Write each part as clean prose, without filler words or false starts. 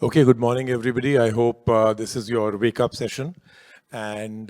Okay, good morning, everybody. I hope this is your wake-up session. And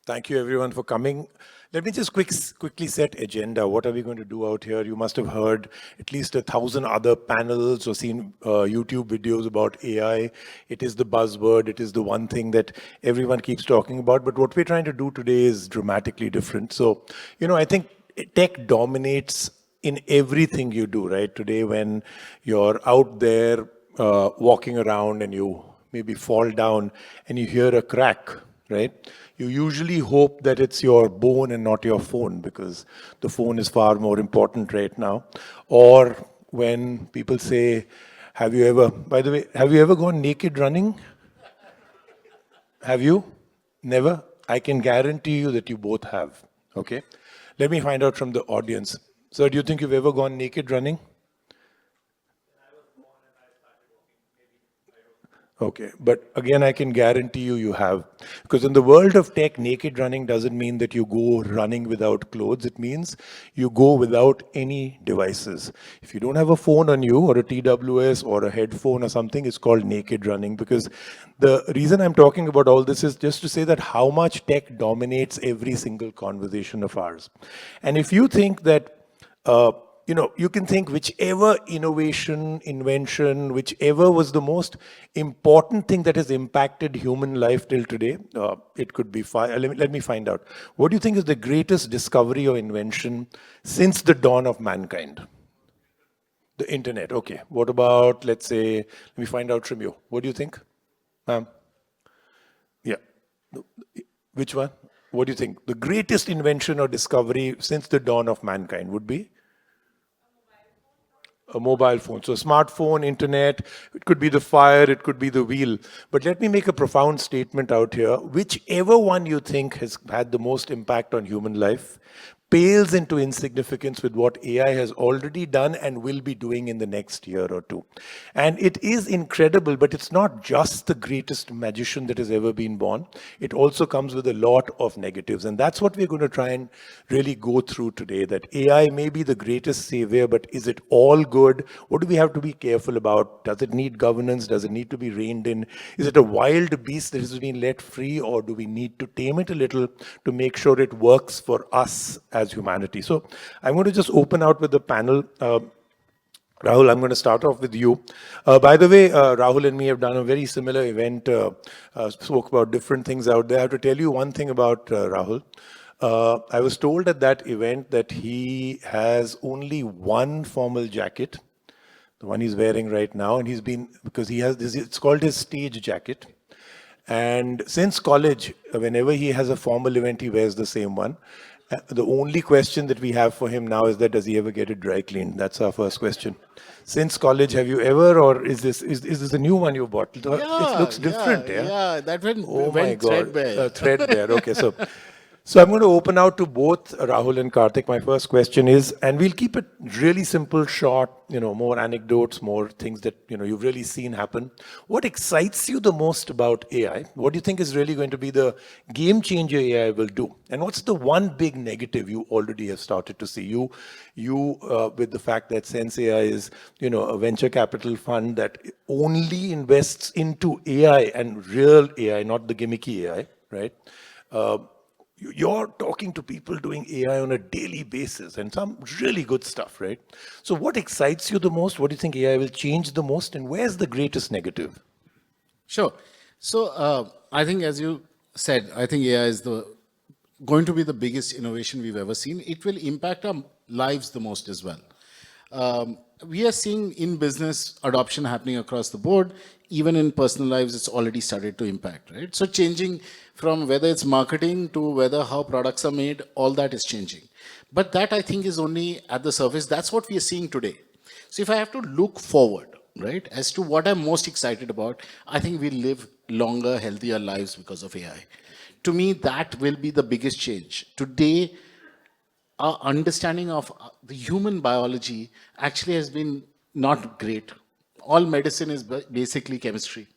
thank you, everyone, for coming. Let me just quickly set agenda. What are we going to do out here? You must have heard at least 1,000 other panels or seen YouTube videos about AI. It is the buzzword. It is the one thing that everyone keeps talking about. But what we're trying to do today is dramatically different. So, I think tech dominates in everything you do, right? Today, when you're out there walking around and you maybe fall down and you hear a crack, right? You usually hope that it's your bone and not your phone because the phone is far more important right now. Or when people say, by the way, have you ever gone naked running? Have you? Never? I can guarantee you that you both have. Okay? Let me find out from the audience. Sir, do you think you've ever gone naked running? Okay, but again, I can guarantee you have. Because in the world of tech, naked running doesn't mean that you go running without clothes. It means you go without any devices. If you don't have a phone on you or a TWS or a headphone or something, it's called naked running. Because the reason I'm talking about all this is just to say that how much tech dominates every single conversation of ours. And if you think that you can think whichever innovation, invention, whichever was the most important thing that has impacted human life till today, it could be let me find out. What do you think is the greatest discovery or invention since the dawn of mankind? The internet. Okay. What about, let's say, let me find out from you. What do you think? Yeah. Which one? What do you think? The greatest invention or discovery since the dawn of mankind would be? A mobile phone. So smartphone, internet, it could be the fire, it could be the wheel. But let me make a profound statement out here. Whichever one you think has had the most impact on human life pales into insignificance with what AI has already done and will be doing in the next year or two. And it is incredible, but it's not just the greatest magician that has ever been born. It also comes with a lot of negatives. And that's what we're going to try and really go through today, that AI may be the greatest savior, but is it all good? What do we have to be careful about? Does it need governance? Does it need to be reined in? Is it a wild beast that has been let free, or do we need to tame it a little to make sure it works for us as humanity? So I'm going to just open out with the panel. Rahul, I'm going to start off with you. By the way, Rahul and me have done a very similar event, spoke about different things out there. I have to tell you one thing about Rahul. I was told at that event that he has only one formal jacket, the one he's wearing right now, and because he has this, it's called his stage jacket. And since college, whenever he has a formal event, he wears the same one. The only question that we have for him now is that does he ever get it dry cleaned? That's our first question. Since college, have you ever, or is this a new one you bought? It looks different, yeah? That went, Oh went my God, threadbare. threadbare. Okay, so I'm going to open out to both Rahul and Kartik. My first question is, and we'll keep it really simple, short, more anecdotes, more things that, you've really seen happen. What excites you the most about AI? What do you think is really going to be the game changer AI will do? And what's the one big negative you already have started to see? You with the fact that SenseAI is, a venture capital fund that only invests into AI and real AI, not the gimmicky AI, right? You're talking to people doing AI on a daily basis and some really good stuff, right? So what excites you the most? What do you think AI will change the most? And where's the greatest negative? Sure. So I think, as you said, I think AI is going to be the biggest innovation we've ever seen. It will impact our lives the most as well. We are seeing in business adoption happening across the board. Even in personal lives, it's already started to impact, right? So changing from whether it's marketing to whether how products are made, all that is changing. But that, I think, is only at the surface. That's what we are seeing today. So if I have to look forward, right, as to what I'm most excited about, I think we'll live longer, healthier lives because of AI. To me, that will be the biggest change. Today, our understanding of the human biology actually has been not great. All medicine is basically chemistry,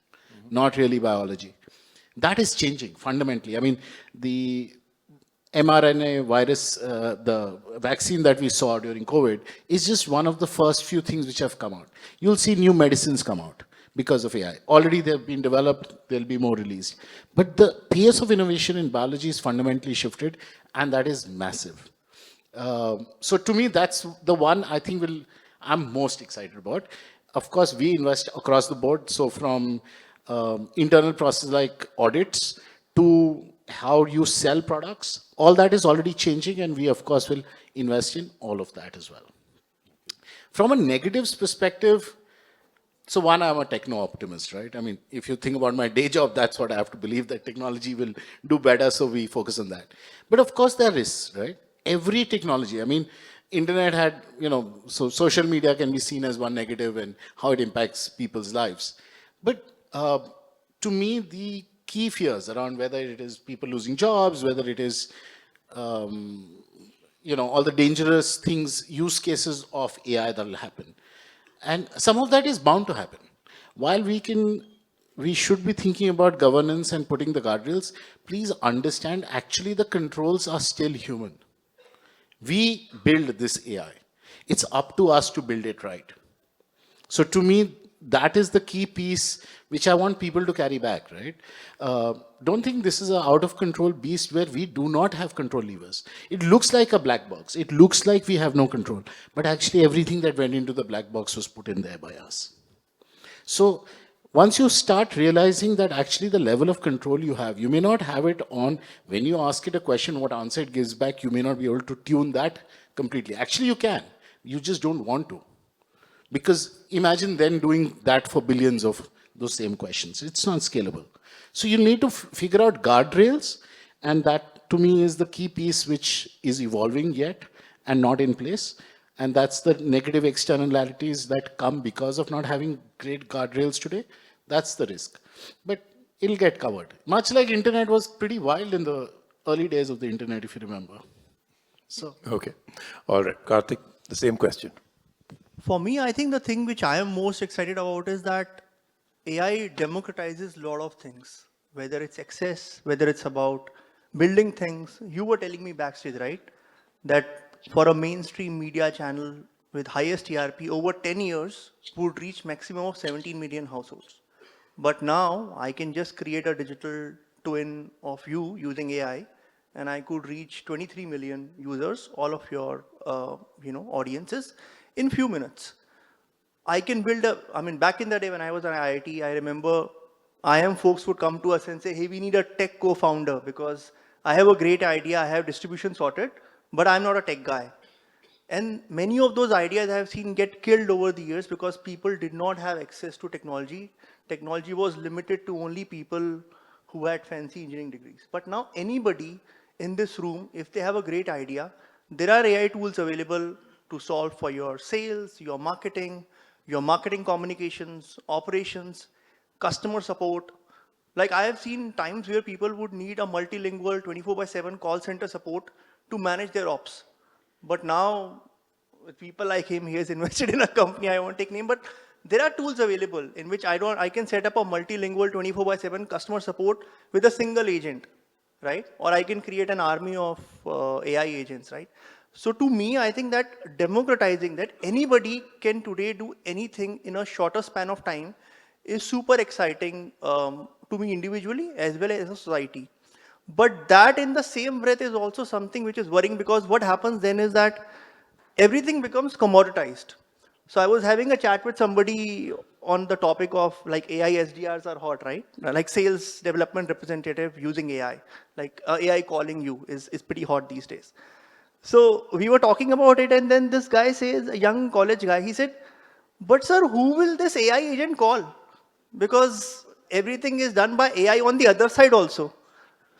not really biology. That is changing fundamentally. I mean, the mRNA virus, the vaccine that we saw during COVID is just one of the first few things which have come out. You'll see new medicines come out. because of AI. Already they've been developed, there'll be more released. But the pace of innovation in biology is fundamentally shifted, and that is massive. So to me, that's the one I think I'm most excited about. Of course, we invest across the board. So from internal process like audits to how you sell products, all that is already changing, and we of course will invest in all of that as well. From a negatives perspective, so one, I'm a techno optimist, right? I mean, if you think about my day job, that's what I have to believe, that technology will do better, so we focus on that. But of course, there are risks, right? Every technology, I mean, internet had, so social media can be seen as one negative and how it impacts people's lives. But to me, the key fears around whether it is people losing jobs, whether it is all the dangerous things, use cases of AI that will happen. And some of that is bound to happen. While we should be thinking about governance and putting the guardrails, please understand actually the controls are still human. We build this AI. It's up to us to build it right. So to me, that is the key piece which I want people to carry back, right? Don't think this is an out of control beast where we do not have control levers. It looks like a black box. It looks like we have no control. But actually everything that went into the black box was put in there by us. So once you start realizing that actually the level of control you have, you may not have it on when you ask it a question, what answer it gives back, you may not be able to tune that completely. Actually you can. You just don't want to. Because imagine then doing that for billions of those same questions. It's not scalable. So you need to figure out guardrails, and that to me is the key piece which is evolving yet and not in place. And that's the negative externalities that come because of not having great guardrails today. That's the risk. But it'll get covered. Much like internet was pretty wild in the early days of the internet, if you remember. So. Okay. All right. Kartik, the same question. For me, I think the thing which I am most excited about is that AI democratizes a lot of things, whether it's access, whether it's about building things. You were telling me backstage, right, that for a mainstream media channel with highest TRP over 10 years would reach maximum of 17 million households. But now I can just create a digital twin of you using AI, and I could reach 23 million users, all of your audiences, in few minutes. I can build back in the day when I was at IIT, I remember IIM folks would come to us and say, hey, we need a tech co-founder because I have a great idea, I have distribution sorted, but I'm not a tech guy. And many of those ideas I have seen get killed over the years because people did not have access to technology. Technology was limited to only people who had fancy engineering degrees. But now anybody in this room, if they have a great idea, there are AI tools available to solve for your sales, your marketing communications, operations, customer support. Like I have seen times where people would need a multilingual 24/7 call center support to manage their ops. But now with people like him, he has invested in a company, I won't take name, but there are tools available in which I can set up a multilingual 24/7 customer support with a single agent, right? Or I can create an army of AI agents, right? So to me, I think that democratizing that anybody can today do anything in a shorter span of time is super exciting to me individually as well as a society. But that in the same breath is also something which is worrying because what happens then is that everything becomes commoditized. So I was having a chat with somebody on the topic of like AI SDRs are hot, right? Like sales development representative using AI, like AI calling you is pretty hot these days. So we were talking about it, and then this guy says, a young college guy, he said, but sir, who will this AI agent call? Because everything is done by AI on the other side also.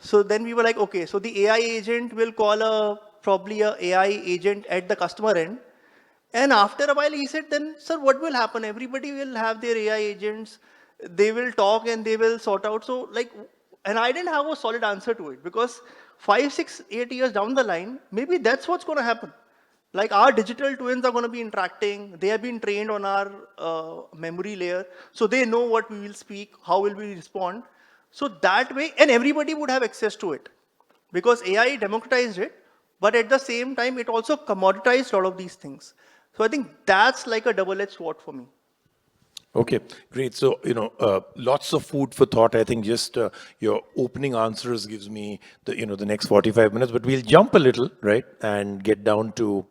So then we were like, okay, so the AI agent will call probably a AI agent at the customer end. And after a while, he said, then, sir, what will happen? Everybody will have their AI agents. They will talk and they will sort out. So like, and I didn't have a solid answer to it because 5, 6, 8 years down the line, maybe that's what's going to happen. Like our digital twins are going to be interacting. They have been trained on our memory layer. So they know what we will speak, how will we respond. So that way, and everybody would have access to it because AI democratized it. But at the same time, it also commoditized a lot of these things. So I think that's like a double-edged sword for me. Okay, great. So, lots of food for thought. I think just your opening answers gives me the next 45 minutes, but we'll jump a little, right, and get down to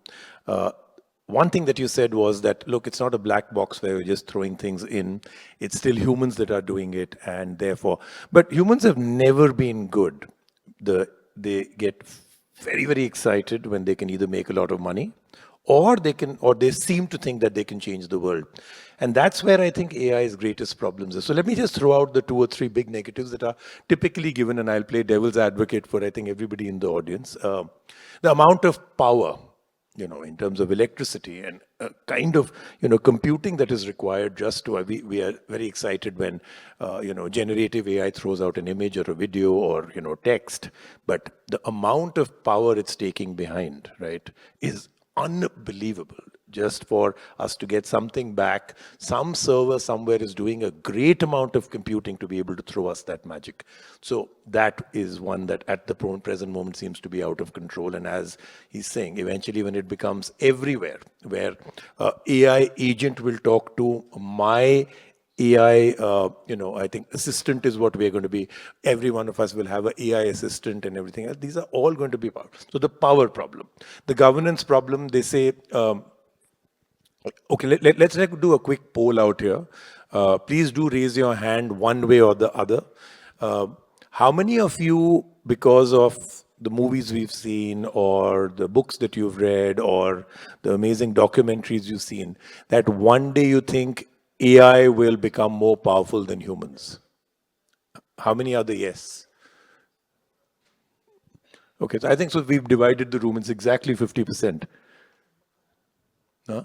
one thing that you said was that, look, it's not a black box where we're just throwing things in. It's still humans that are doing it, and therefore, but humans have never been good. They get very, very excited when they can either make a lot of money or they seem to think that they can change the world. And that's where I think AI's greatest problems is. So let me just throw out the 2 or 3 big negatives that are typically given, and I'll play devil's advocate for, I think, everybody in the audience. The amount of power, in terms of electricity and kind of, computing that is required just to, we are very excited when, generative AI throws out an image or a video or, text, but the amount of power it's taking behind, right, is unbelievable. Just for us to get something back, some server somewhere is doing a great amount of computing to be able to throw us that magic. So that is one that at the present moment seems to be out of control. And as he's saying, eventually when it becomes everywhere, where AI agent will talk to my AI, I think assistant is what we're going to be. Every one of us will have an AI assistant and everything else. These are all going to be power. So the power problem, the governance problem, they say, okay, let's do a quick poll out here. Please do raise your hand one way or the other. How many of you, because of the movies we've seen or the books that you've read or the amazing documentaries you've seen, that one day you think AI will become more powerful than humans? How many are the yes? Okay, so I think so we've divided the room. It's exactly 50%. Huh?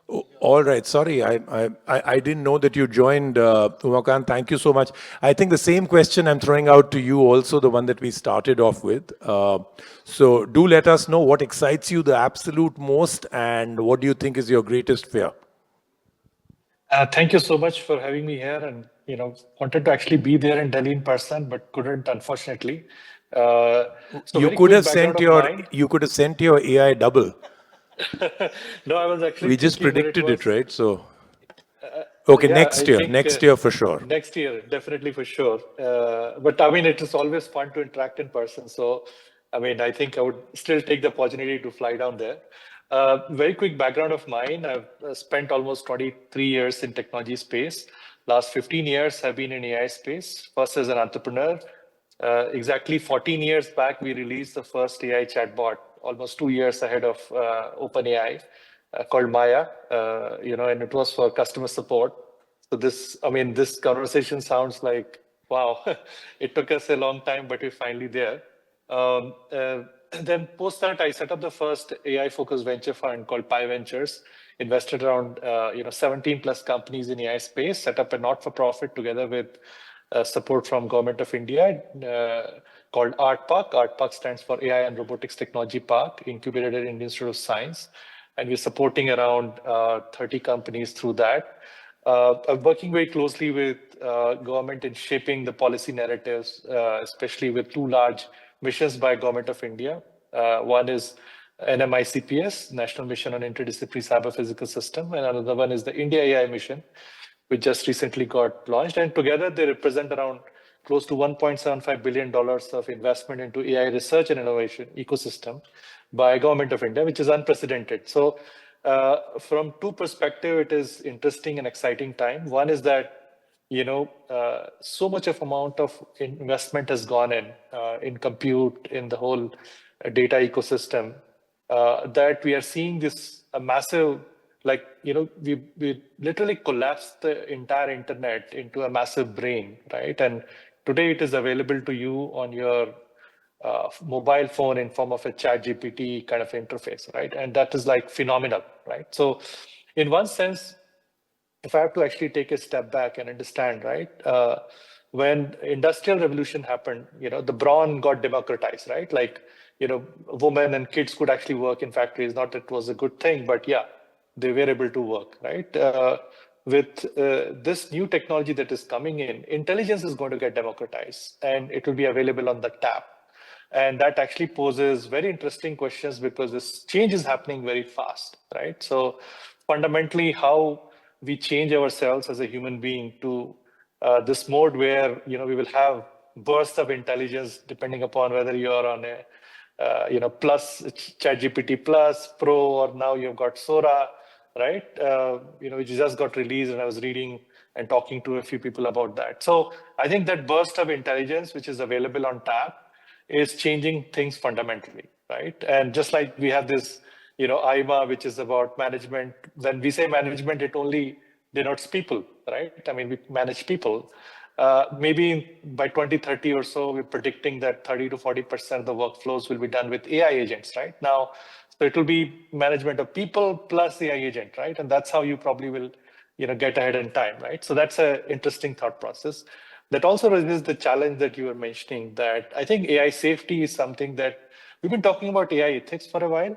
Oh, all right. Sorry, I didn't know that you joined, Umakant. Thank you so much. I think the same question I'm throwing out to you also, the one that we started off with. So do let us know what excites you the absolute most and what do you think is your greatest fear? Thank you so much for having me here, and wanted to actually be there in Delhi in person, but couldn't, unfortunately. So You very could quick have background sent of your mine. AI double. No, I was actually We just thinking when it predicted it, was. right? So okay, Yeah, I think next year for sure. next year, definitely for sure. But I mean, it is always fun to interact in person. So, I mean, I think I would still take the opportunity to fly down there. Very quick background of mine. I've spent almost 23 years in technology space. Last 15 years have been in AI space. First as an entrepreneur. Exactly 14 years back, we released the first AI chatbot, almost 2 years ahead of OpenAI, called Maya, and it was for customer support. So this conversation sounds like, wow, it took us a long time, but we're finally there. Um, uh, then post that, I set up the first AI-focused venture fund called Pi Ventures, invested around 17 plus companies in AI space, set up a not-for-profit together with support from Government of India called ARTPARK. ARTPARK stands for AI and Robotics Technology Park, incubated at Indian Institute of Science. And we're supporting around 30 companies through that. I'm working very closely with government in shaping the policy narratives, especially with 2 large missions by Government of India. One is NMICPS, National Mission on Interdisciplinary Cyber Physical System, and another one is the India AI Mission, which just recently got launched. And together they represent around close to $1.75 billion of investment into AI research and innovation ecosystem by Government of India, which is unprecedented. So from 2 perspectives, it is interesting and exciting time. One is that so much of amount of investment has gone in compute, in the whole data ecosystem, that we are seeing this a massive, we literally collapsed the entire internet into a massive brain, right? And today it is available to you on your mobile phone in form of a chat GPT kind of interface, right? And that is like phenomenal, right? So in one sense, if I have to actually take a step back and understand, right? When industrial revolution happened, the brawn got democratized, right? Like, women and kids could actually work in factories. Not that it was a good thing, but yeah, they were able to work, right? With this new technology that is coming in, intelligence is going to get democratized and it will be available on the tap. And that actually poses very interesting questions because this change is happening very fast, right? So fundamentally, how we change ourselves as a human being to this mode where, we will have bursts of intelligence depending upon whether you're on a, plus ChatGPT Plus, Pro, or now you've got Sora, right? Which just got released, and I was reading and talking to a few people about that. So I think that burst of intelligence, which is available on tap, is changing things fundamentally, right? And just like we have this, AIMA, which is about management. When we say management, it only denotes people, right? I mean, we manage people. Maybe by 2030 or so, we're predicting that 30 to 40% of the workflows will be done with AI agents, right? Now, so it will be management of people plus AI agent, right? And that's how you probably will, get ahead in time, right? So that's an interesting thought process. That also raises the challenge that you were mentioning, that I think AI safety is something that we've been talking about AI ethics for a while,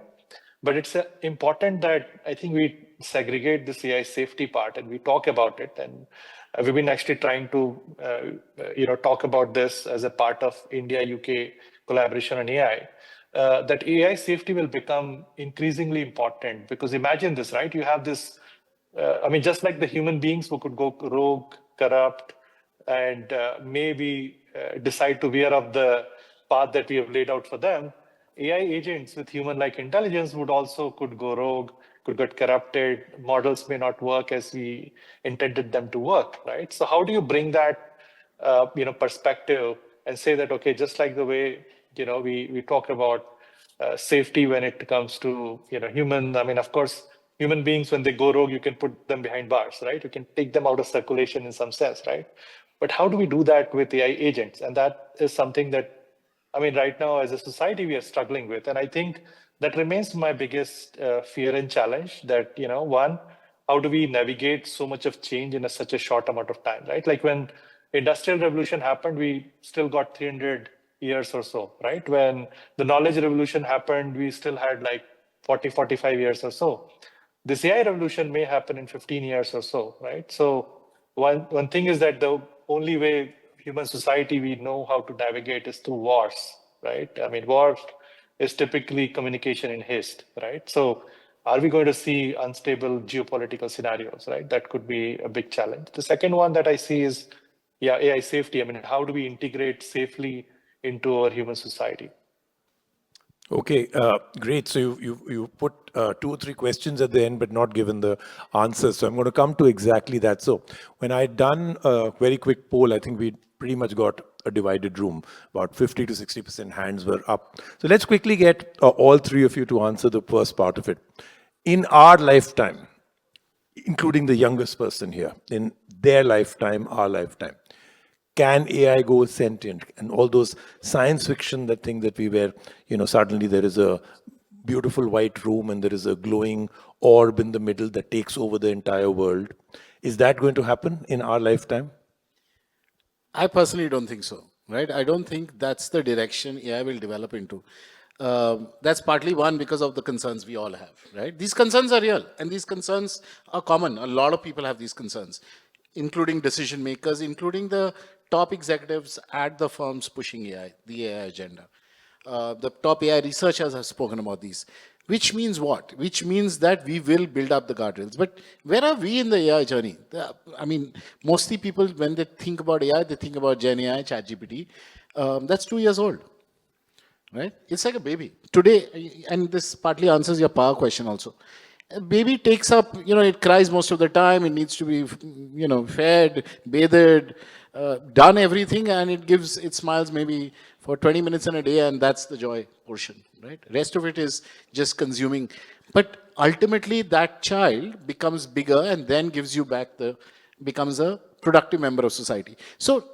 but it's important that I think we segregate this AI safety part and we talk about it. And we've been actually trying to, talk about this as a part of India-UK collaboration on AI. That AI safety will become increasingly important, because imagine this, right? You have this, just like the human beings who could go rogue, corrupt, and maybe decide to veer off the path that we have laid out for them, AI agents with human-like intelligence could go rogue, could get corrupted. Models may not work as we intended them to work, right? So how do you bring that, perspective and say that, okay, just like the way, we talk about safety when it comes to, human. I mean, of course, human beings, when they go rogue, you can put them behind bars, right? You can take them out of circulation in some sense, right? But how do we do that with AI agents? And that is something that, right now as a society, we are struggling with. And I think that remains my biggest fear and challenge, that, one, how do we navigate so much of change in such a short amount of time, right? Like when Industrial Revolution happened, we still got 300 years or so, right? When the knowledge revolution happened, we still had like 40, 45 years or so. This AI revolution may happen in 15 years or so, right? So one thing is that the only way human society we know how to navigate is through wars, right? I mean, war is typically communication in haste, right? So are we going to see unstable geopolitical scenarios, right? That could be a big challenge. The second one that I see is, AI safety. I mean, how do we integrate safely into our human society? Okay, great. So you put 2 or 3 questions at the end, but not given the answers. So I'm going to come to exactly that. So when I'd done a very quick poll, I think we pretty much got a divided room. About 50 to 60% hands were up. So let's quickly get all 3 of you to answer the first part of it. In our lifetime, including the youngest person here, in their lifetime, our lifetime, can AI go sentient? And all those science fiction, that thing that we were, suddenly there is a beautiful white room and there is a glowing orb in the middle that takes over the entire world. Is that going to happen in our lifetime? I personally don't think so, right? I don't think that's the direction AI will develop into. That's partly one because of the concerns we all have, right? These concerns are real and these concerns are common. A lot of people have these concerns, including decision makers, including the top executives at the firms pushing AI, the AI agenda. The top AI researchers have spoken about these. Which means what? Which means that we will build up the guardrails. But where are we in the AI journey? Mostly people, when they think about AI, they think about Gen AI, ChatGPT. That's 2 years old, right? It's like a baby. Today, and this partly answers your power question also. A baby takes up, it cries most of the time. It needs to be, fed, bathed, done everything, and it smiles maybe for 20 minutes in a day, and that's the joy portion, right? Rest of it is just consuming. But ultimately, that child becomes bigger and then gives you back becomes a productive member of society. So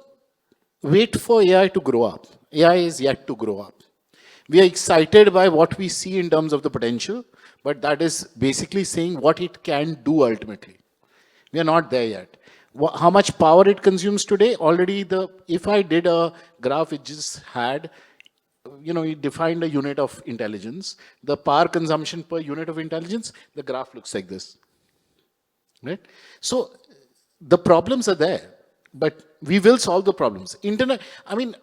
wait for AI to grow up. AI is yet to grow up. We are excited by what we see in terms of the potential, but that is basically saying what it can do ultimately. We are not there yet. How much power it consumes today? Already, if I did a graph, it just had, it defined a unit of intelligence. The power consumption per unit of intelligence, the graph looks like this, right? So the problems are there, but we will solve the problems. Internet,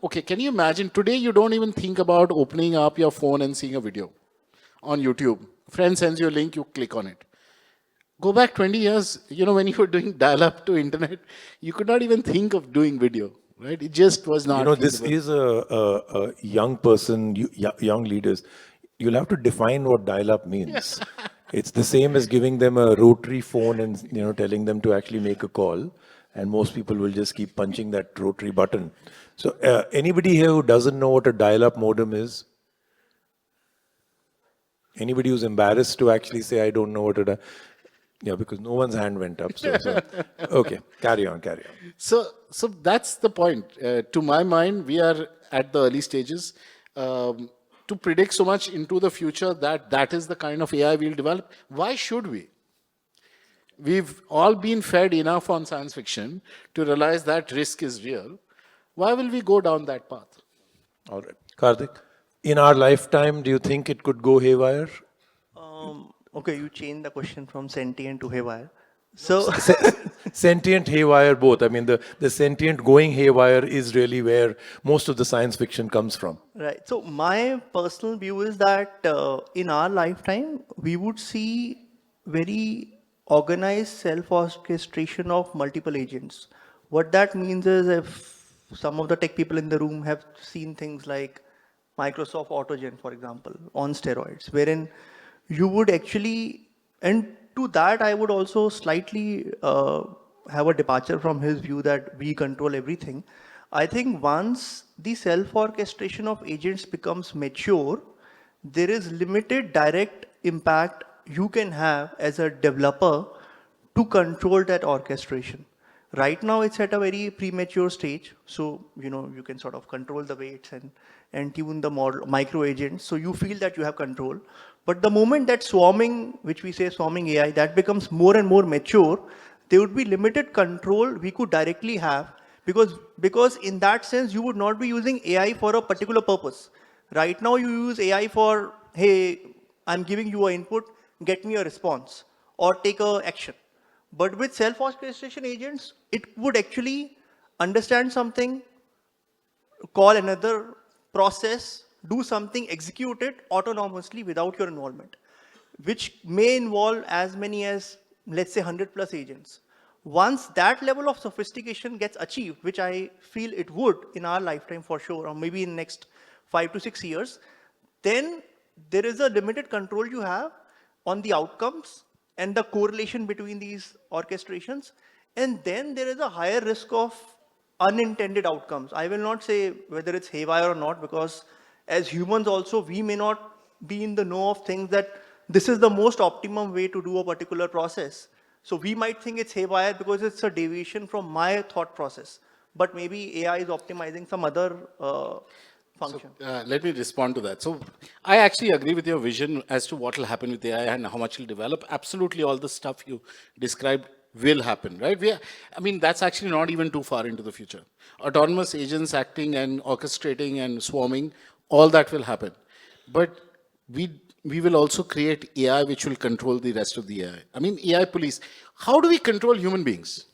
okay, can you imagine today you don't even think about opening up your phone and seeing a video on YouTube. Friend sends you a link, you click on it. Go back 20 years, when you were doing dial-up to internet, you could not even think of doing video, right? It just was You not know, this feasible. is a young person, young leaders. You'll have to define what dial-up means. It's the same as giving them a rotary phone and telling them to actually make a call, and most people will just keep punching that rotary button. So, anybody here who doesn't know what a dial-up modem is? Anybody who's embarrassed to actually say, I don't know what it is? Yeah, because no one's hand went up. So okay, carry on, carry on. So that's the point. To my mind, we are at the early stages. To predict so much into the future that is the kind of AI we'll develop. Why should we? We've all been fed enough on science fiction to realize that risk is real. Why will we go down that path? All right. Kartik, in our lifetime, do you think it could go haywire? Okay, you changed the question from sentient to haywire. So, Sentient, haywire, both. I mean, the sentient going haywire is really where most of the science fiction comes from. right. So my personal view is that in our lifetime, we would see very organized self-orchestration of multiple agents. What that means is if some of the tech people in the room have seen things like Microsoft AutoGen, for example, on steroids, wherein you would actually, and to that, I would also slightly have a departure from his view that we control everything. I think once the self-orchestration of agents becomes mature, there is limited direct impact you can have as a developer to control that orchestration. Right now, it's at a very premature stage. So, you can sort of control the weights and tune the model, micro agents. So you feel that you have control. But the moment that swarming, which we say swarming AI, that becomes more and more mature, there would be limited control we could directly have because in that sense, you would not be using AI for a particular purpose. Right now, you use AI for, hey, I'm giving you an input, get me a response or take a action. But with self-orchestration agents, it would actually understand something, call another process, do something, execute it autonomously without your involvement, which may involve as many as, let's say, 100 plus agents. Once that level of sophistication gets achieved, which I feel it would in our lifetime for sure, or maybe in next 5 to 6 years, then there is a limited control you have on the outcomes and the correlation between these orchestrations. And then there is a higher risk of unintended outcomes. I will not say whether it's haywire or not, because as humans also, we may not be in the know of things that this is the most optimum way to do a particular process. So we might think it's haywire because it's a deviation from my thought process, but maybe AI is optimizing some other function. Let me respond to that. So I actually agree with your vision as to what will happen with AI and how much it will develop. Absolutely all the stuff you described will happen, right? That's actually not even too far into the future. Autonomous agents acting and orchestrating and swarming, all that will happen. But we will also create AI which will control the rest of the AI. AI police. How do we control human beings?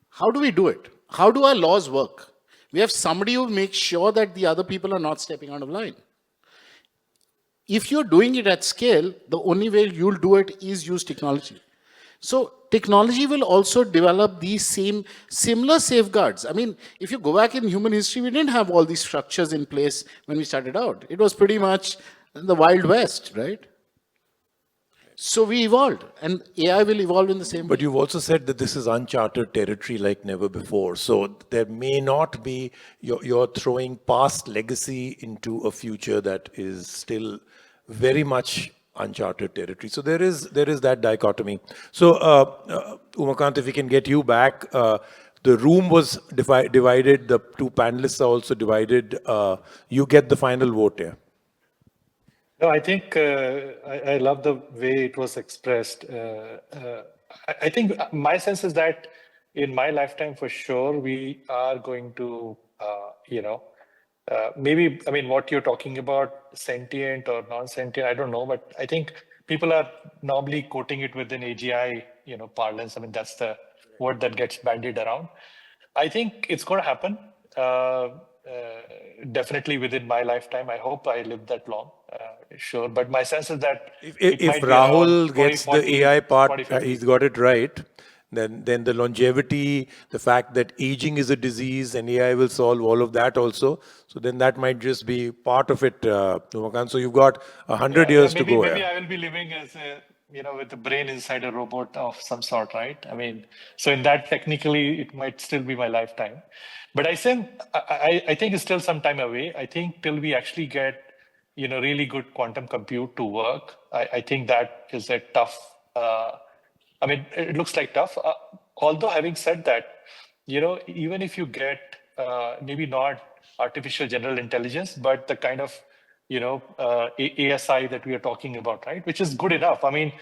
How do we do it? How do our laws work? We have somebody who makes sure that the other people are not stepping out of line. If you're doing it at scale, the only way you'll do it is use technology. So technology will also develop these similar safeguards. If you go back in human history, we didn't have all these structures in place when we started out. It was pretty much the Wild West, right? So we evolved, and AI will evolve in the same way. But you've also said that this is uncharted territory like never before. So there may not be, you're throwing past legacy into a future that is still very much uncharted territory. So there is that dichotomy. So Umakant, if we can get you back, the room was divided, the two panelists are also divided. You get the final vote here. No, I think I love the way it was expressed. I think my sense is that in my lifetime, for sure, we are going to, what you're talking about, sentient or non-sentient, I don't know, but I think people are normally quoting it within AGI, parlance. That's the word that gets bandied around. I think it's going to happen. Definitely within my lifetime. I hope I live that long sure. But my sense is that If it might be around Rahul 20, gets 40, the AI part, 40, 50. he's got it right, then the longevity, the fact that aging is a disease and AI will solve all of that also. So then that might just be part of it, Umakant. So you've got 100 years to maybe go maybe here. I will be living as a, with a brain inside a robot of some sort, right? I mean, so in that technically it might still be my lifetime, but I think it's still some time away. I think till we actually get really good quantum compute to work, I think that is a tough. I mean, it looks like tough. Although having said that, even if you get maybe not artificial general intelligence, but the kind of ASI that we are talking about, right? Which is good enough. I mean,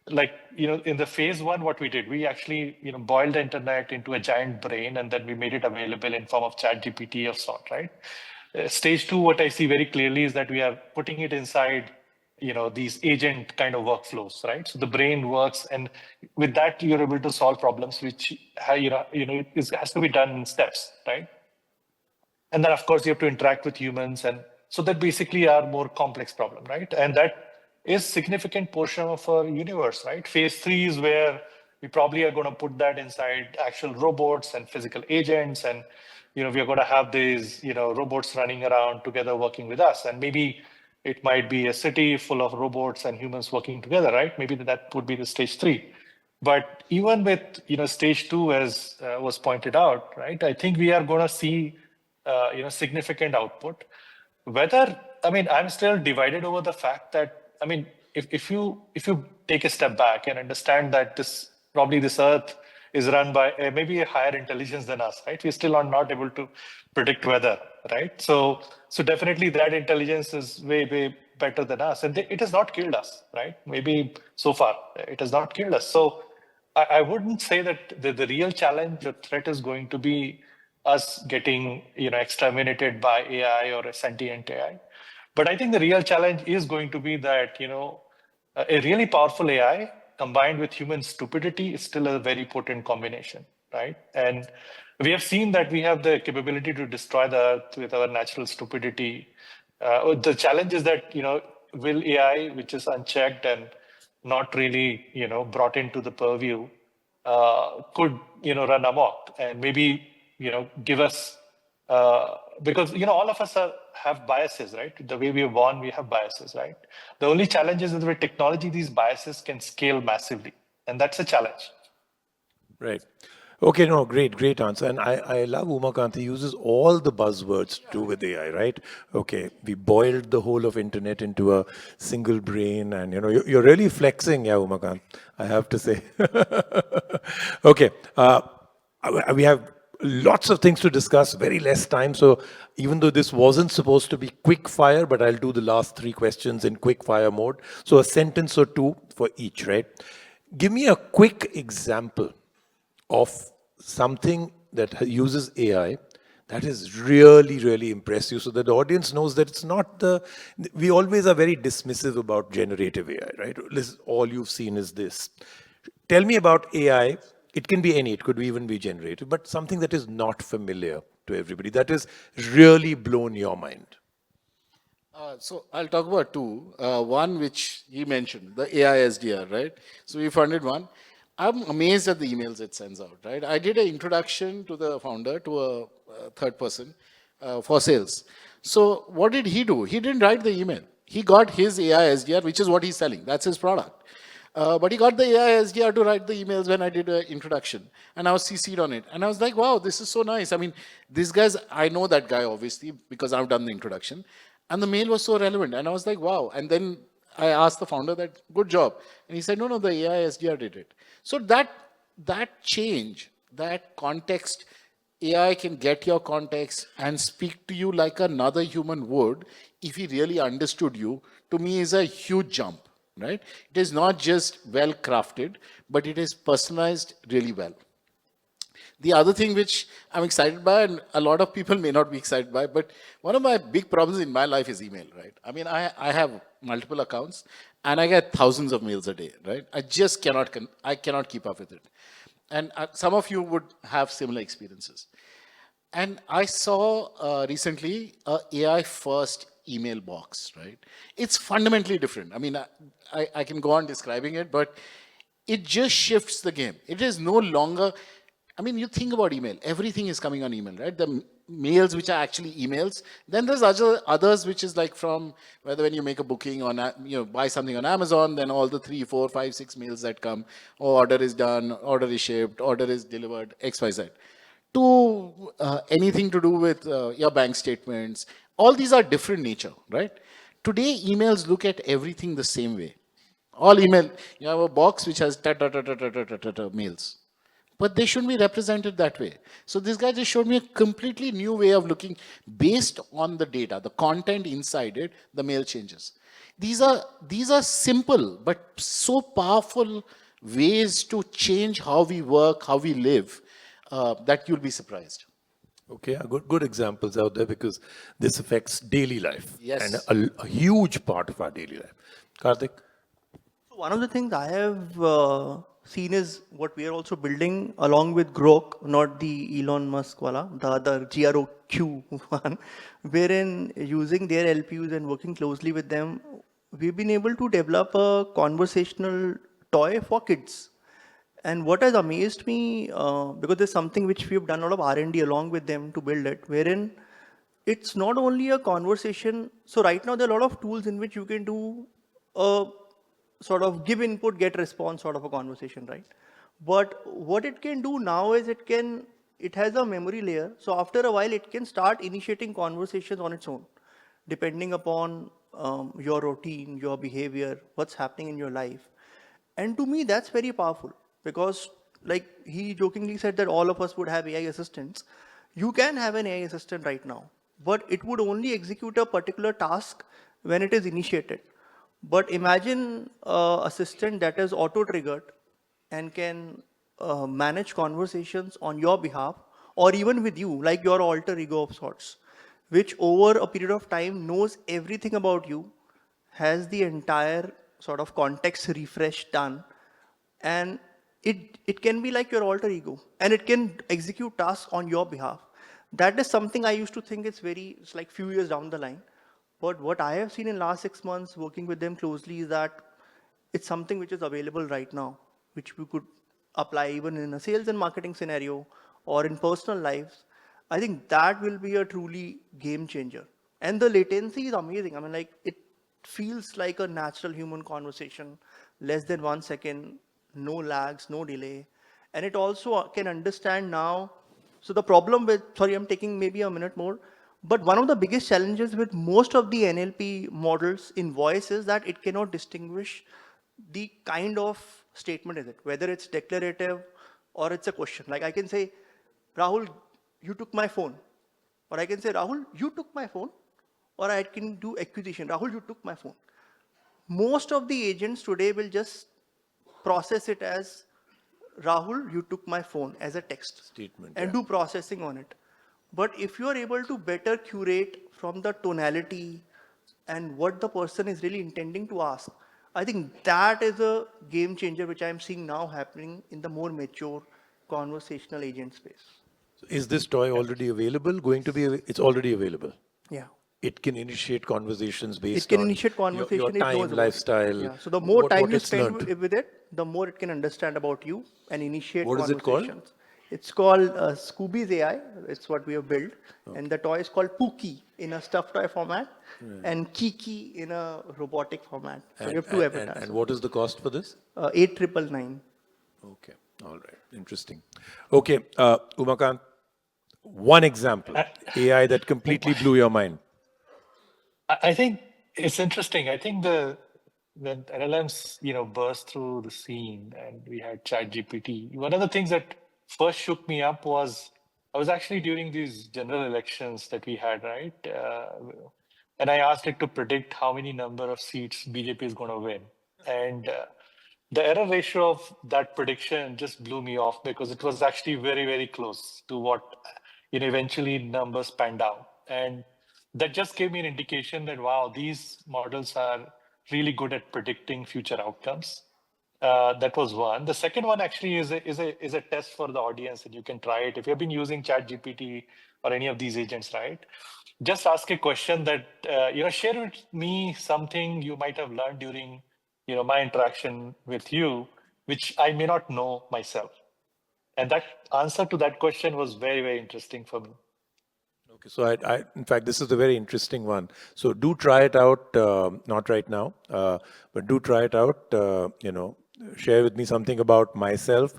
like, in the phase one, what we did, we actually, boiled the internet into a giant brain, and then we made it available in form of chat GPT of sort, right? Stage two, what I see very clearly is that we are putting it inside, these agent kind of workflows, right? So the brain works, and with that, you're able to solve problems which, has to be done in steps, right? And then, of course, you have to interact with humans. And so that basically are more complex problem, right? And that is significant portion of our universe, right? Phase three is where we probably are going to put that inside actual robots and physical agents. And, we are going to have these, robots running around together working with us. And maybe it might be a city full of robots and humans working together, right? Maybe that would be the stage three. But even with, stage two, as was pointed out, right? I think we are going to see significant output. Whether, I mean, I'm still divided over the fact that, I mean, if you take a step back and understand that this Earth is run by maybe a higher intelligence than us, right? We're still not able to predict weather, right? So definitely that intelligence is way better than us, and it has not killed us, right? Maybe so far it has not killed us. So I wouldn't say that the real challenge or threat is going to be us getting exterminated by AI or a sentient AI. But I think the real challenge is going to be that a really powerful AI combined with human stupidity is still a very potent combination, right? And we have seen that we have the capability to destroy the Earth with our natural stupidity. The challenge is that will AI, which is unchecked and not really brought into the purview, could run amok and maybe give us because all of us have biases, right? The way we are born, we have biases, right? The only challenge is that with technology, these biases can scale massively, and that's a challenge. Right. Okay, no, great answer. And I love Umakant. He uses all the buzzwords to do with AI, right? Okay, we boiled the whole of internet into a single brain, and you're really flexing, yeah, Umakant, I have to say. Okay, we have lots of things to discuss, very less time. So even though this wasn't supposed to be quick fire, but I'll do the last three questions in quick fire mode. So a sentence or two for each, right? Give me a quick example of something that uses AI that is really impressive, so that the audience knows that it's not we always are very dismissive about generative AI, right? Listen, all you've seen is this. Tell me about AI. It can be any, it could even be generative, but something that is not familiar to everybody, that is really blown your mind. So I'll talk about two. One which he mentioned, the AI SDR, right? So we funded one. I'm amazed at the emails it sends out, right? I did an introduction to the founder, to a third person for sales. So what did he do? He didn't write the email. He got his AI SDR, which is what he's selling. That's his product. But he got the AI SDR to write the emails when I did an introduction. And I was CC'd on it. And I was like, wow, this is so nice. I mean, these guys, I know that guy, obviously, because I've done the introduction. And the mail was so relevant. And I was like, wow. And then I asked the founder that, good job. And he said, no, the AI SDR did it. So that change, that context, AI can get your context and speak to you like another human would if he really understood you, to me is a huge jump, right? It is not just well crafted, but it is personalized really well. The other thing which I'm excited by, and a lot of people may not be excited by, but one of my big problems in my life is email, right? I mean, I have multiple accounts and I get thousands of mails a day, right? I just cannot keep up with it. And some of you would have similar experiences. And I saw recently a AI first email box, right? It's fundamentally different. I mean, I can go on describing it, but it just shifts the game. It is no longer, I mean, you think about email, everything is coming on email, right? The mails which are actually emails. Then there's others which is like from whether when you make a booking on, buy something on Amazon, then all the 3, 4, 5, 6 mails that come, oh, order is done, order is shipped, order is delivered, XYZ. To anything to do with your bank statements, all these are different nature, right? Today, emails look at everything the same way. All email, you have a box which has mails, but they shouldn't be represented that way. So this guy just showed me a completely new way of looking based on the data, the content inside it, the mail changes. These are simple but so powerful ways to change how we work, how we live, that you'll be surprised. Okay, good examples out there because this affects daily life. Yes. And a huge part of our daily life. Kartik? So one of the things I have seen is what we are also building along with Grok, not the Elon Musk wala, the other GROQ one, wherein using their LPUs and working closely with them, we've been able to develop a conversational toy for kids. And what has amazed me, because there's something which we've done a lot of R&D along with them to build it, wherein it's not only a conversation. So right now there are a lot of tools in which you can do a sort of give input, get response sort of a conversation, right? But what it can do now is it has a memory layer. So after a while, it can start initiating conversations on its own, depending upon your routine, your behavior, what's happening in your life. And to me, that's very powerful because like he jokingly said that all of us would have AI assistants. You can have an AI assistant right now, but it would only execute a particular task when it is initiated. But imagine assistant that is auto-triggered and can manage conversations on your behalf or even with you, like your alter ego of sorts, which over a period of time knows everything about you, has the entire sort of context refresh done, and it can be like your alter ego and it can execute tasks on your behalf. That is something I used to think it's like few years down the line. But what I have seen in last 6 months working with them closely is that it's something which is available right now, which we could apply even in a sales and marketing scenario or in personal lives. I think that will be a truly game changer. And the latency is amazing. I mean, like it feels like a natural human conversation, less than 1 second, no lags, no delay. And it also can understand now. So the problem with, sorry, I'm taking maybe a minute more, but one of the biggest challenges with most of the NLP models in voice is that it cannot distinguish the kind of statement is it, whether it's declarative or it's a question. Like I can say, Rahul, you took my phone. Or I can say, Rahul, you took my phone. Or I can do acquisition. Rahul, you took my phone. Most of the agents today will just process it as Rahul, you took my phone as a text Statement, and yeah. do processing on it. But if you are able to better curate from the tonality and what the person is really intending to ask, I think that is a game changer which I am seeing now happening in the more mature conversational agent space. Is this toy already available? It's already available. Yeah. It can initiate conversations based It can on initiate conversation. your It knows time, about it. lifestyle. Yeah. So the more time what you it's spend learned. with it, the more it can understand about you and initiate What is it called? conversations. It's called Scooby's AI. It's what we have built. Okay. And the toy is called Pookie in a stuffed toy format and Kiki in a robotic format. So we have two avatars. And what is the cost for this? 8,999. Okay, all right, interesting. Okay, Umakant, one example, AI that completely blew your mind. I think it's interesting. I think when LLMs, burst through the scene and we had ChatGPT, one of the things that first shook me up was I was actually during these general elections that we had, right? And I asked it to predict how many number of seats BJP is going to win. And the error ratio of that prediction just blew me off because it was actually very, very close to what eventually numbers panned out. And that just gave me an indication that, wow, these models are really good at predicting future outcomes. That was one. The second one actually is a test for the audience, and you can try it. If you've been using ChatGPT or any of these agents, right? Just ask a question that, share with me something you might have learned during, my interaction with you, which I may not know myself. And that answer to that question was very, very interesting for me. Okay, so in fact, this is a very interesting one. So do try it out, not right now, but do try it out. Share with me something about myself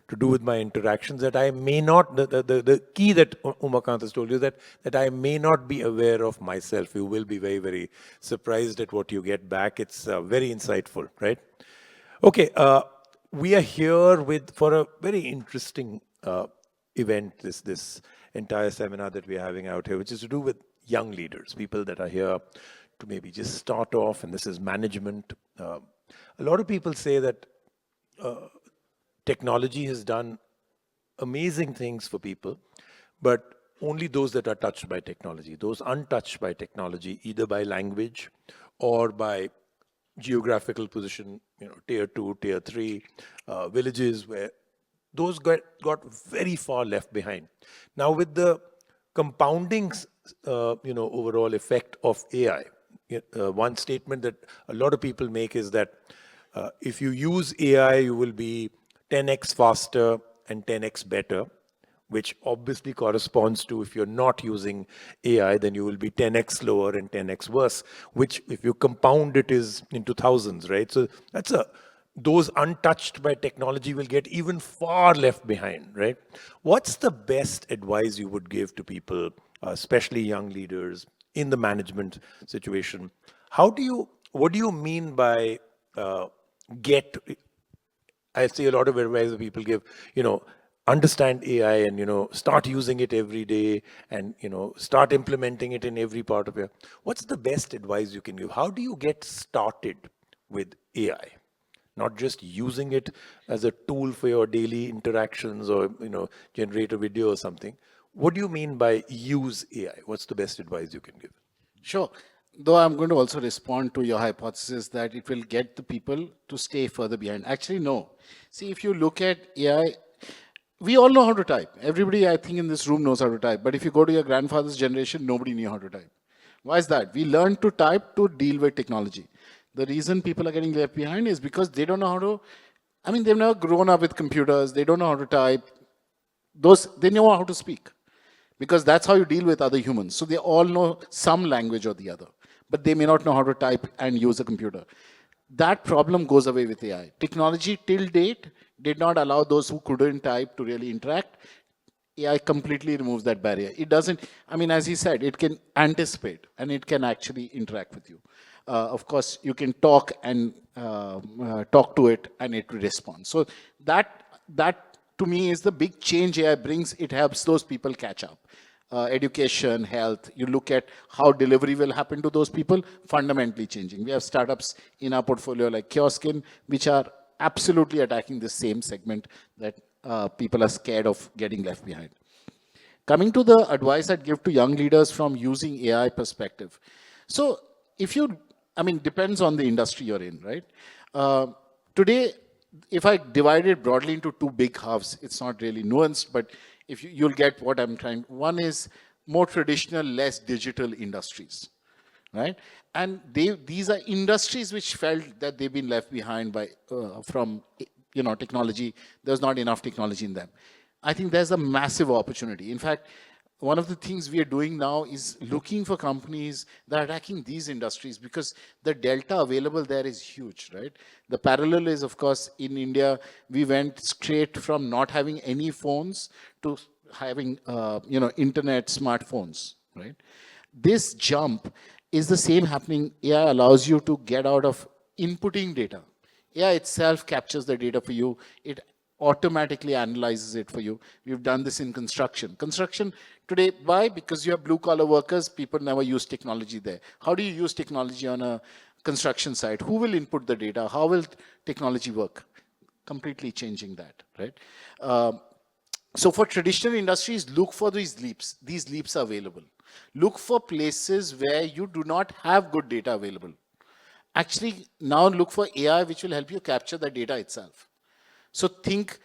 to do with my interactions that I may not. The key that Umakant has told you that I may not be aware of myself. You will be very, very surprised at what you get back. It's very insightful, right? Okay, we are here for a very interesting event. This entire seminar that we are having out here, which is to do with young leaders, people that are here to maybe just start off, and this is management. A lot of people say that technology has done amazing things for people, but only those that are touched by technology. Those untouched by technology, either by language or by geographical position, tier 2, tier 3 villages, where those got very far left behind. Now with the compounding overall effect of AI, one statement that a lot of people make is that if you use AI, you will be 10x faster and 10x better, which obviously corresponds to if you're not using AI, then you will be 10x slower and 10x worse, which if you compound it is into thousands, right? So those untouched by technology will get even far left behind, right? What's the best advice you would give to people, especially young leaders in the management situation? What do you mean by I see a lot of advice that people give, understand AI and, start using it every day and, start implementing it in every part of your. What's the best advice you can give? How do you get started with AI? Not just using it as a tool for your daily interactions or, generate a video or something. What do you mean by use AI? What's the best advice you can give? Sure. Though I'm going to also respond to your hypothesis that it will get the people to stay further behind. Actually, no. See, if you look at AI, we all know how to type. Everybody, I think, in this room knows how to type. But if you go to your grandfather's generation, nobody knew how to type. Why is that? We learned to type to deal with technology. The reason people are getting left behind is because they don't know how to, they've never grown up with computers. They don't know how to type. They know how to speak, because that's how you deal with other humans. So they all know some language or the other, but they may not know how to type and use a computer. That problem goes away with AI. Technology till date did not allow those who couldn't type to really interact. AI completely removes that barrier. It doesn't, as he said, it can anticipate and it can actually interact with you. Of course, you can talk and talk to it and it will respond. So that to me is the big change AI brings. It helps those people catch up. Education, health, you look at how delivery will happen to those people, fundamentally changing. We have startups in our portfolio like Kioskin, which are absolutely attacking the same segment that people are scared of getting left behind. Coming to the advice I'd give to young leaders from using AI perspective. So depends on the industry you're in, right? Today, if I divide it broadly into two big halves, it's not really nuanced, but if you'll get what I'm trying. One is more traditional, less digital industries, right? And these are industries which felt that they've been left behind from technology. There's not enough technology in them. I think there's a massive opportunity. In fact, one of the things we are doing now is looking for companies that are attacking these industries, because the delta available there is huge, right? The parallel is, of course, in India, we went straight from not having any phones to having, internet, smartphones, right? This jump is the same happening. AI allows you to get out of inputting data. AI itself captures the data for you. It automatically analyzes it for you. We've done this in construction. Construction today, why? Because you have blue collar workers, people never use technology there. How do you use technology on a construction site? Who will input the data? How will technology work? Completely changing that, right? So for traditional industries, look for these leaps. These leaps are available. Look for places where you do not have good data available. Actually, now look for AI which will help you capture the data itself. So think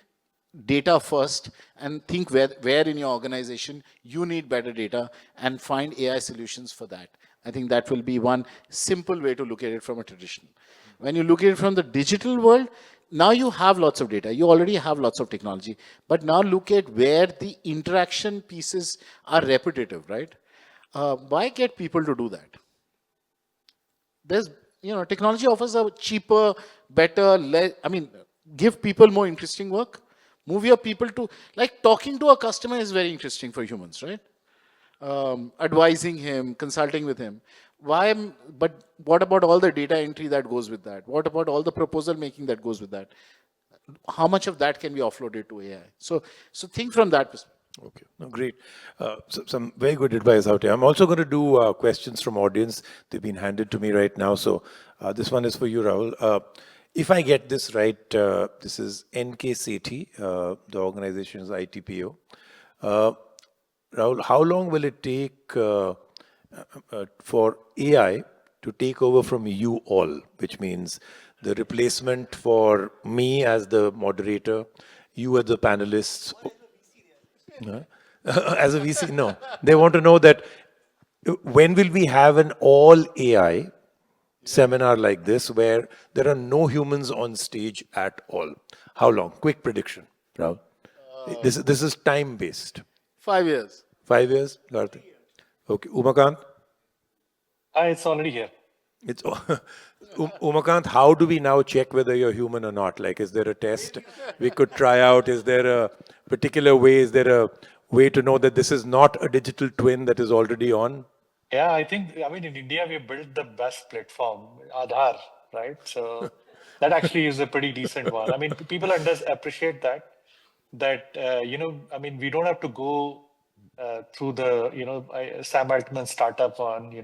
data first and think where in your organization you need better data and find AI solutions for that. I think that will be one simple way to look at it from a traditional. When you look at it from the digital world, now you have lots of data, you already have lots of technology, but now look at where the interaction pieces are repetitive, right? Why get people to do that? There's, technology offers a cheaper, better, give people more interesting work. Move your people to, like, talking to a customer is very interesting for humans, right? Advising him, consulting with him. But what about all the data entry that goes with that? What about all the proposal making that goes with that? How much of that can be offloaded to AI? So think from that perspective. Okay, no, great. Some very good advice out here. I'm also going to do questions from audience. They've been handed to me right now. So this one is for you, Rahul. If I get this right, this is NK Sethi, the organization is ITPO. Rahul, how long will it take for AI to take over from you all, which means the replacement for me as the moderator, you as the panelists? As a VC, no. They want to know that when will we have an all AI seminar like this where there are no humans on stage at all? How long? Quick prediction, Rahul. This is time based. 5 years. 5 years, Kartik. Okay, Umakant. It's already here. It's Umakant. How do we now check whether you're human or not? Like, is there a test we could try out? Is there a particular way? Is there a way to know that this is not a digital twin that is already on? Yeah, I think, in India, we built the best platform, Aadhaar, right? So that actually is a pretty decent one. I mean, people appreciate that, we don't have to go through the, Sam Altman startup on,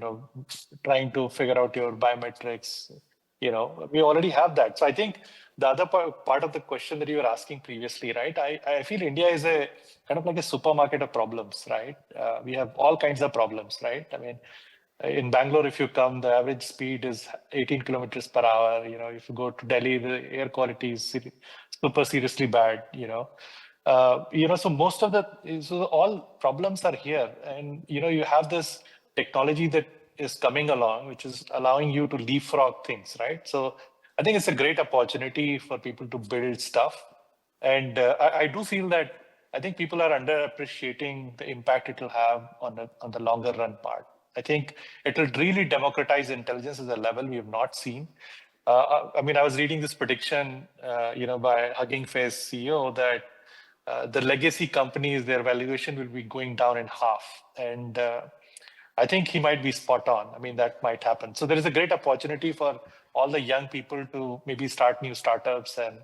trying to figure out your biometrics. We already have that. So I think the other part of the question that you were asking previously, right? I feel India is a kind of like a supermarket of problems, right? We have all kinds of problems, right? I mean, in Bangalore, if you come, the average speed is 18 kilometers per hour. If you go to Delhi, the air quality is super seriously bad. So all problems are here, and you have this technology that is coming along, which is allowing you to leapfrog things, right? So I think it's a great opportunity for people to build stuff, and I do feel that I think people are underappreciating the impact it will have on the longer run part. I think it will really democratize intelligence at a level we have not seen. I was reading this prediction, by Hugging Face CEO that the legacy companies, their valuation will be going down in half. And I think he might be spot on. That might happen. So there is a great opportunity for all the young people to maybe start new startups and,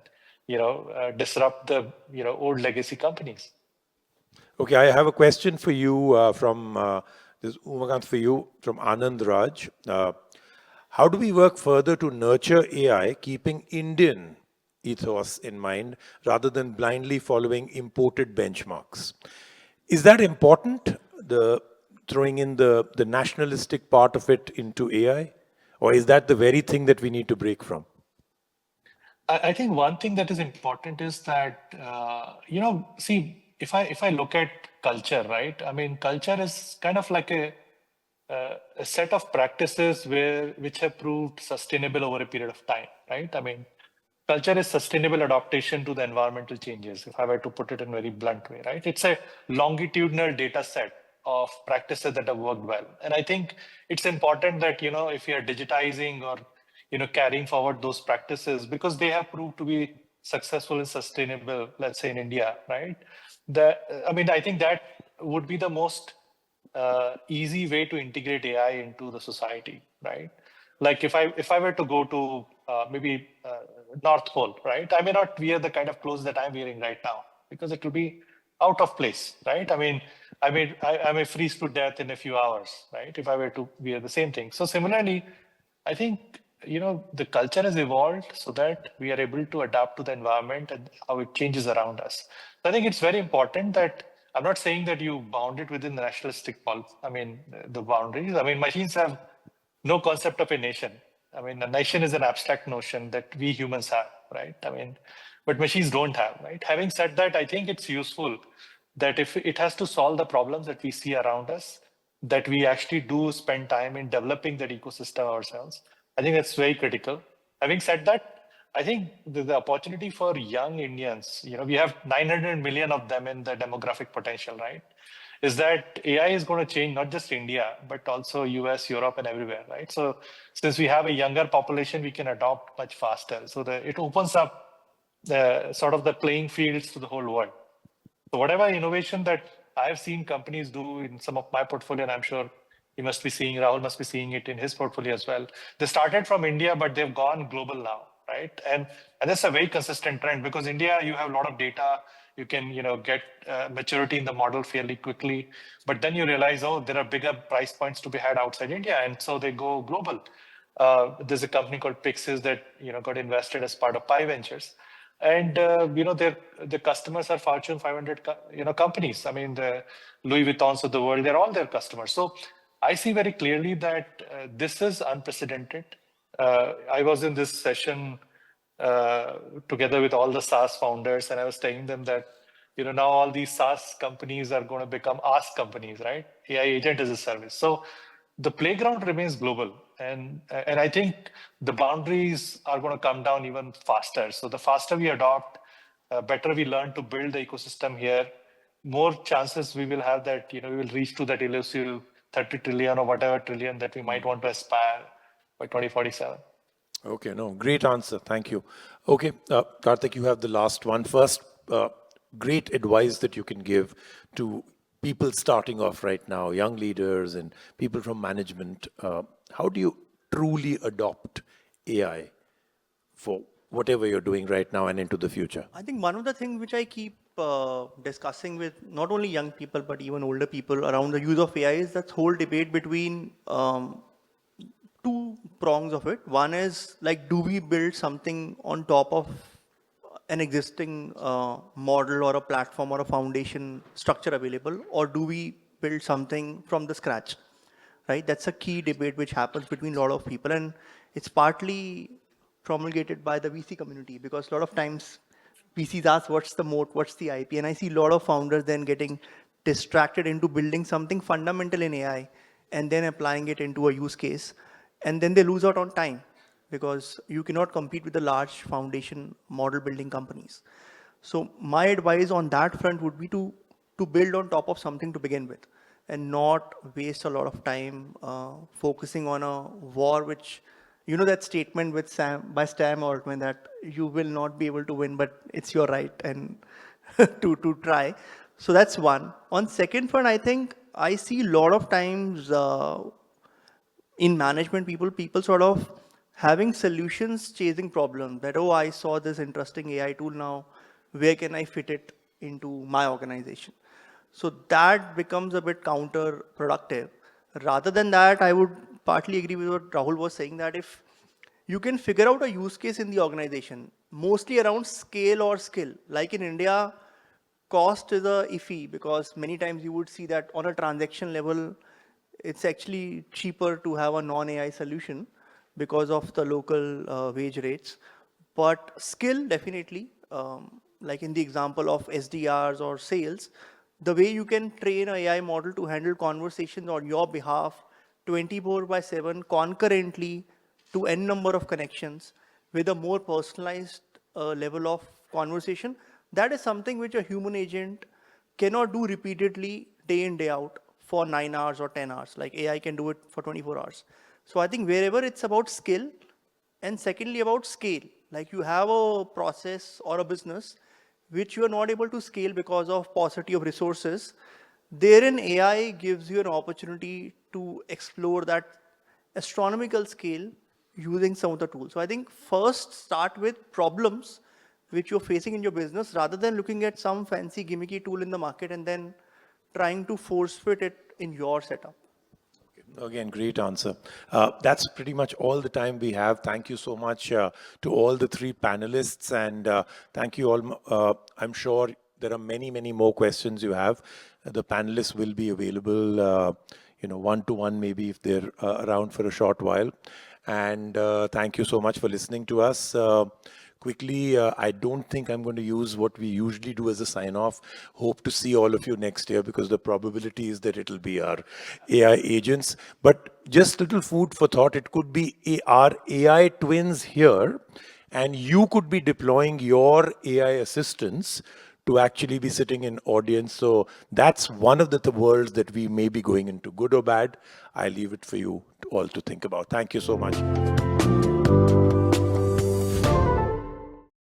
disrupt the, old legacy companies. Okay, I have a question for you from this Umakant for you from Anand Raj. How do we work further to nurture AI, keeping Indian ethos in mind rather than blindly following imported benchmarks? Is that important? The throwing in the nationalistic part of it into AI, or is that the very thing that we need to break from? I think one thing that is important is that see, if I look at culture, right? Culture is kind of like a set of practices which have proved sustainable over a period of time, right? Culture is sustainable adaptation to the environmental changes, if I were to put it in a very blunt way, right? It's a longitudinal data set of practices that have worked well. And I think it's important that, if you are digitizing or, carrying forward those practices, because they have proved to be successful and sustainable, let's say in India, right? I think that would be the most easy way to integrate AI into the society, right? Like if I were to go to maybe North Pole, right? I may not wear the kind of clothes that I'm wearing right now because it will be out of place, right? I may freeze to death in a few hours, right? If I were to wear the same thing. So similarly, I think the culture has evolved so that we are able to adapt to the environment and how it changes around us. So I think it's very important that I'm not saying that you bound it within the nationalistic the boundaries. Machines have no concept of a nation. A nation is an abstract notion that we humans have. right? I mean, but machines don't have, right? Having said that, I think it's useful that if it has to solve the problems that we see around us, that we actually do spend time in developing that ecosystem ourselves. I think that's very critical. Having said that, I think the opportunity for young Indians, we have 900 million of them in the demographic potential, right? Is that AI is going to change not just India, but also US, Europe, and everywhere, right? So since we have a younger population, we can adopt much faster. So it opens up the sort of the playing fields to the whole world. So whatever innovation that I've seen companies do in some of my portfolio, and I'm sure you must be seeing, Rahul must be seeing it in his portfolio as well. They started from India, but they've gone global now, right? And that's a very consistent trend because India, you have a lot of data. You can, get maturity in the model fairly quickly. But then you realize, oh, there are bigger price points to be had outside India. And so they go global. There's a company called Pixis that, got invested as part of Pi Ventures. And the customers are Fortune 500 companies. I mean, the Louis Vuittons of the world, they're all their customers. So I see very clearly that this is unprecedented. I was in this session together with all the SaaS founders, and I was telling them that now all these SaaS companies are going to become Ask companies, right? AI agent as a service. So the playground remains global, and I think the boundaries are going to come down even faster. So the faster we adopt, better we learn to build the ecosystem here, more chances we will have that we will reach to that elusive 30 trillion or whatever trillion that we might want to aspire by 2047. Okay, no, great answer. Thank you. Okay, Kartik, you have the last one. First, great advice that you can give to people starting off right now, young leaders and people from management. How do you truly adopt AI for whatever you're doing right now and into the future? I think one of the things which I keep discussing with not only young people, but even older people around the use of AI is that whole debate between two prongs of it. One is like, do we build something on top of an existing model or a platform or a foundation structure available, or do we build something from the scratch, right? That's a key debate which happens between a lot of people, and it's partly promulgated by the VC community because a lot of times VCs ask what's the moat, what's the IP, and I see a lot of founders then getting distracted into building something fundamental in AI and then applying it into a use case, and then they lose out on time because you cannot compete with the large foundation model building companies. So my advice on that front would be to build on top of something to begin with and not waste a lot of time focusing on a war which, that statement with by Sam Altman that you will not be able to win, but it's your right and to try. So that's one. On second front, I think I see a lot of times in management, people sort of having solutions, chasing problems that, oh, I saw this interesting AI tool now, where can I fit it into my organization? So that becomes a bit counterproductive. Rather than that, I would partly agree with what Rahul was saying, that if you can figure out a use case in the organization, mostly around scale or skill, like in India, cost is a iffy because many times you would see that on a transaction level, it's actually cheaper to have a non-AI solution because of the local wage rates. But skill, definitely, like in the example of SDRs or sales, the way you can train an AI model to handle conversations on your behalf 24/7 concurrently to n number of connections with a more personalized level of conversation, that is something which a human agent cannot do repeatedly day in, day out for 9 hours or 10 hours. Like AI can do it for 24 hours. So I think wherever it's about skill, and secondly about scale, like you have a process or a business which you are not able to scale because of paucity of resources, therein AI gives you an opportunity to explore that astronomical scale using some of the tools. So I think first start with problems which you're facing in your business rather than looking at some fancy gimmicky tool in the market and then trying to force fit it in your setup. Again, great answer. That's pretty much all the time we have. Thank you so much to all the three panelists, and thank you all. I'm sure there are many, many more questions you have. The panelists will be available, one-to-one maybe if they're around for a short while. And thank you so much for listening to us. quickly, I don't think I'm going to use what we usually do as a sign-off. Hope to see all of you next year because the probability is that it'll be our AI agents. But just little food for thought. It could be our AI twins here, and you could be deploying your AI assistants to actually be sitting in audience. So that's one of the worlds that we may be going into, good or bad. I leave it for you all to think about. Thank you so much.